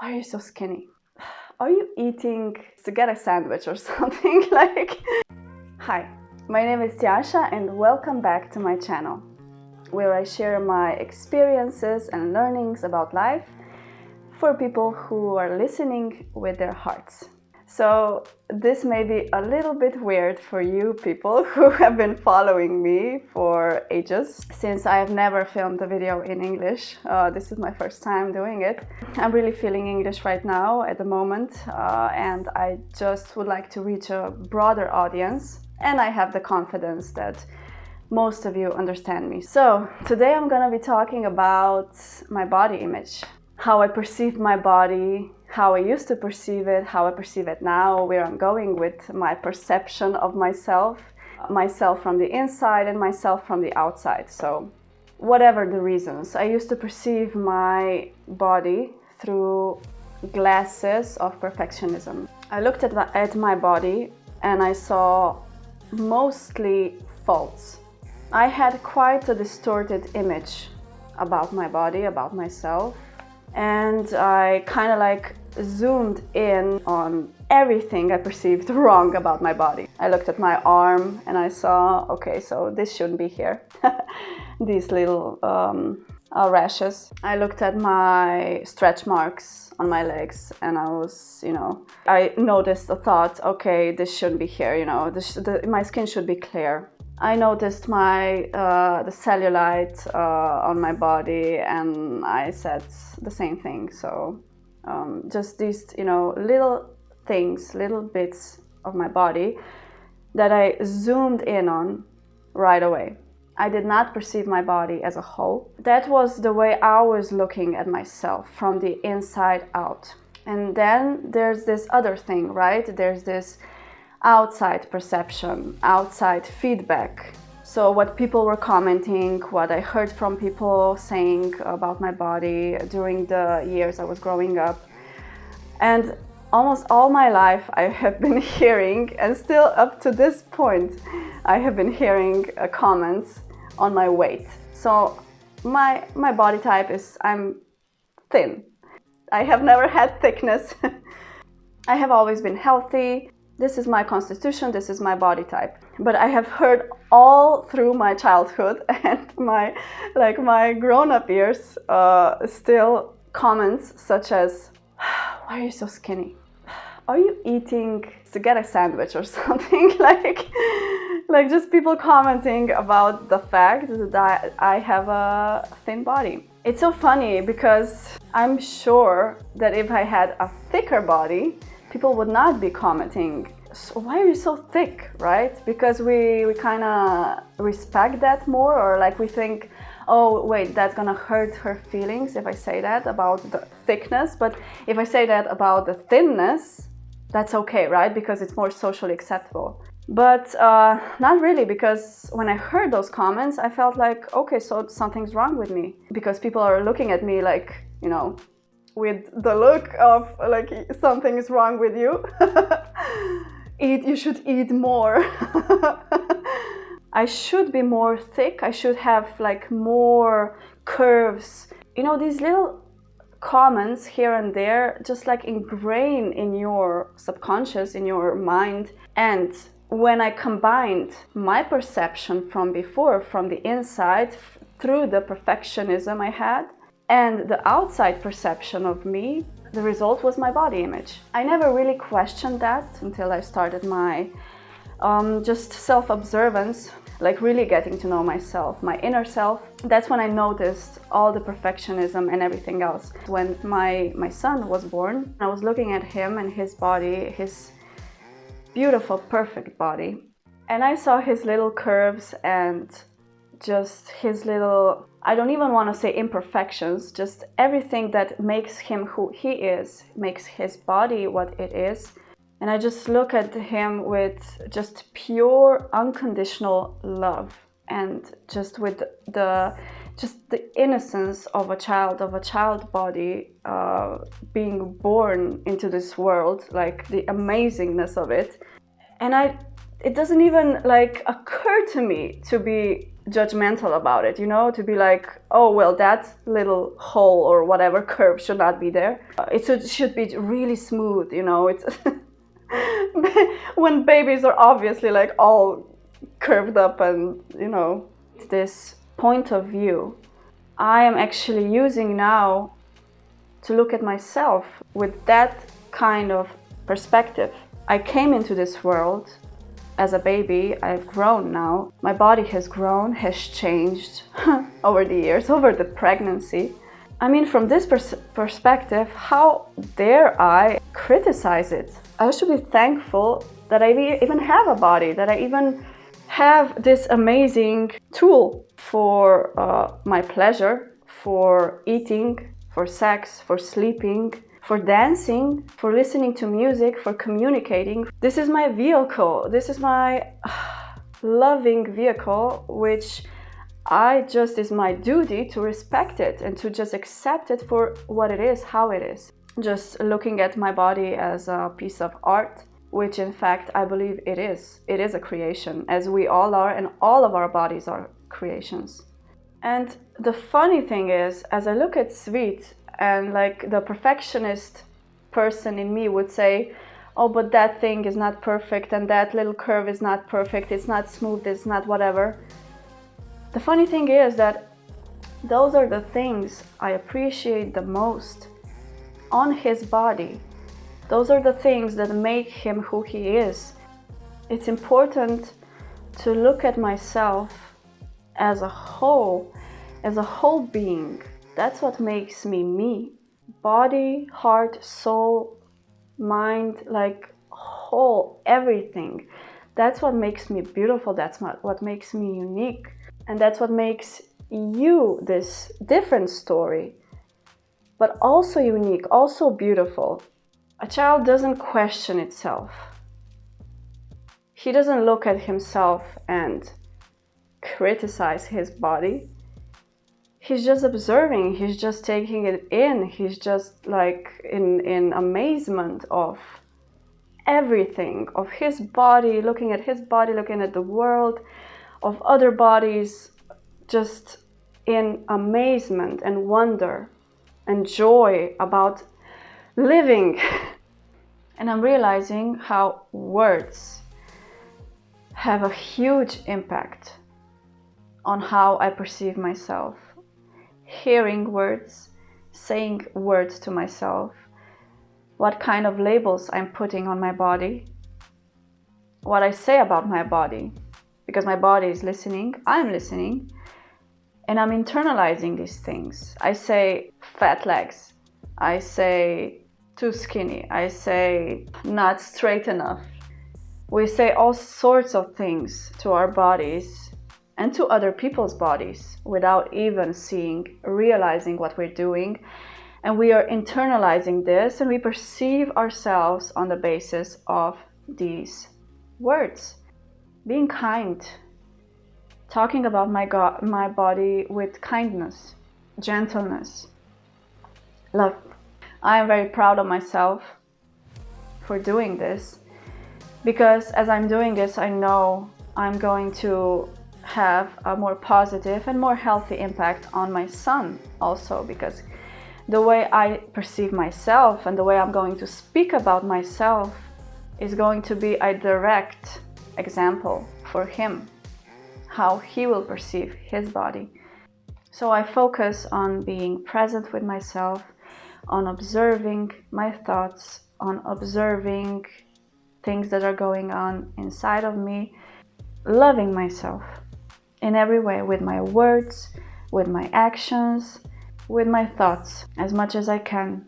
Why are you so skinny? Are you eating to get a sandwich or something? Hi, my name is Tjasa and welcome back to my channel, where I share my experiences and learnings about life for people who are listening with their hearts. So this may be a little bit weird for you people who have been following me for ages, since I have never filmed a video in English. This is my first time doing it. I'm really feeling English right now at the moment, and I just would like to reach a broader audience, and I have the confidence that most of you understand me. So today I'm gonna be talking about my body image, how I perceive my body, how I used to perceive it, how I perceive it now, where I'm going with my perception of myself from the inside and myself from the outside. So whatever the reasons, I used to perceive my body through glasses of perfectionism. I looked at my body and I saw mostly faults. I had quite a distorted image about my body, about myself, and I kind of zoomed in on everything I perceived wrong about my body. I looked at my arm and I saw, okay, so this shouldn't be here. These little rashes. I looked at my stretch marks on my legs and I noticed the thought, okay, this shouldn't be here, my skin should be clear. I noticed the cellulite on my body, and I said the same thing. So just these, little things, little bits of my body that I zoomed in on right away. I did not perceive my body as a whole. That was the way I was looking at myself, from the inside out. And then there's this other thing, right? There's this outside perception, outside feedback. So what people were commenting, what I heard from people saying about my body during the years I was growing up. And almost all my life I have been hearing, and still up to this point, I have been hearing comments on my weight. So my body type is, I'm thin. I have never had thickness. I have always been healthy. This is my constitution, this is my body type. But I have heard all through my childhood and my grown-up years still comments such as, why are you so skinny? Are you eating to get a sandwich or something? Like just people commenting about the fact that I have a thin body. It's so funny because I'm sure that if I had a thicker body, people would not be commenting, so why are you so thick, right? Because we kind of respect that more, or we think, oh wait, that's gonna hurt her feelings if I say that about the thickness. But if I say that about the thinness, that's okay, right? Because it's more socially acceptable. But not really, because when I heard those comments, I felt like, okay, so something's wrong with me. Because people are looking at me with the look of something is wrong with you. You should eat more. I should be more thick. I should have more curves. These little comments here and there just ingrain in your subconscious, in your mind. And when I combined my perception from before, from the inside, through the perfectionism I had, and the outside perception of me, the result was my body image. I never really questioned that until I started my just self-observance, really getting to know myself, my inner self. That's when I noticed all the perfectionism and everything else. When my son was born, I was looking at him and his body, his beautiful, perfect body. And I saw his little curves and just his little, I don't even want to say imperfections, just everything that makes him who he is, makes his body what it is. And I just look at him with just pure, unconditional love, and just with the innocence of a child body being born into this world, the amazingness of it. And it doesn't even occur to me to be judgmental about it, you know, to be like, oh, well, that little hole or whatever curve should not be there. It should be really smooth, you know. It's when babies are obviously like all curved up and, you know, this point of view I am actually using now to look at myself with that kind of perspective. I came into this world as a baby. I've grown now. My body has grown, has changed over the years, over the pregnancy. I mean, from this perspective, how dare I criticize it? I should be thankful that I even have a body, that I even have this amazing tool for my pleasure, for eating, for sex, for sleeping, for dancing, for listening to music, for communicating. This is my vehicle. This is my loving vehicle, which is my duty to respect it and to just accept it for what it is, how it is. Just looking at my body as a piece of art, which in fact I believe it is. It is a creation, as we all are, and all of our bodies are creations. And the funny thing is, as I look at Sweet, and like the perfectionist person in me would say, oh, but that thing is not perfect, and that little curve is not perfect, it's not smooth, it's not whatever. The funny thing is that those are the things I appreciate the most on his body. Those are the things that make him who he is. It's important to look at myself as a whole being. That's what makes me me. Body, heart, soul, mind, like whole, everything. That's what makes me beautiful. That's what makes me unique. And that's what makes you this different story, but also unique, also beautiful. A child doesn't question itself. He doesn't look at himself and criticize his body. He's just observing, he's just taking it in, he's just like in amazement of everything, of his body, looking at his body, looking at the world, of other bodies, just in amazement and wonder and joy about living. And I'm realizing how words have a huge impact on how I perceive myself. Hearing words, saying words to myself, what kind of labels I'm putting on my body, what I say about my body, because my body is listening, I'm listening, and I'm internalizing these things. I say fat legs, I say too skinny, I say not straight enough. We say all sorts of things to our bodies and to other people's bodies without even realizing what we're doing. And we are internalizing this, and we perceive ourselves on the basis of these words. Being kind, talking about my body with kindness, gentleness, love. I am very proud of myself for doing this, because as I'm doing this, I know I'm going to have a more positive and more healthy impact on my son also, because the way I perceive myself and the way I'm going to speak about myself is going to be a direct example for him, how he will perceive his body. So I focus on being present with myself, on observing my thoughts, on observing things that are going on inside of me, loving myself in every way, with my words, with my actions, with my thoughts, as much as I can,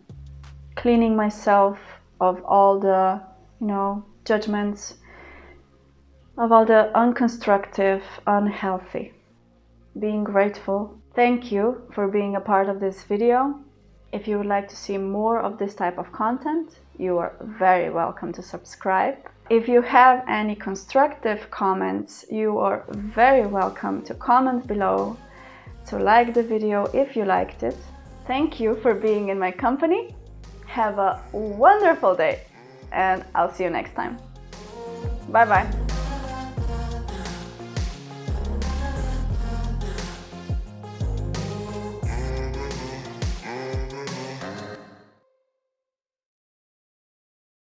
cleaning myself of all the, judgments, of all the unconstructive, unhealthy. Being grateful. Thank you for being a part of this video. If you would like to see more of this type of content, you are very welcome to subscribe. If you have any constructive comments, you are very welcome to comment below, to like the video if you liked it. Thank you for being in my company. Have a wonderful day, and I'll see you next time. Bye bye.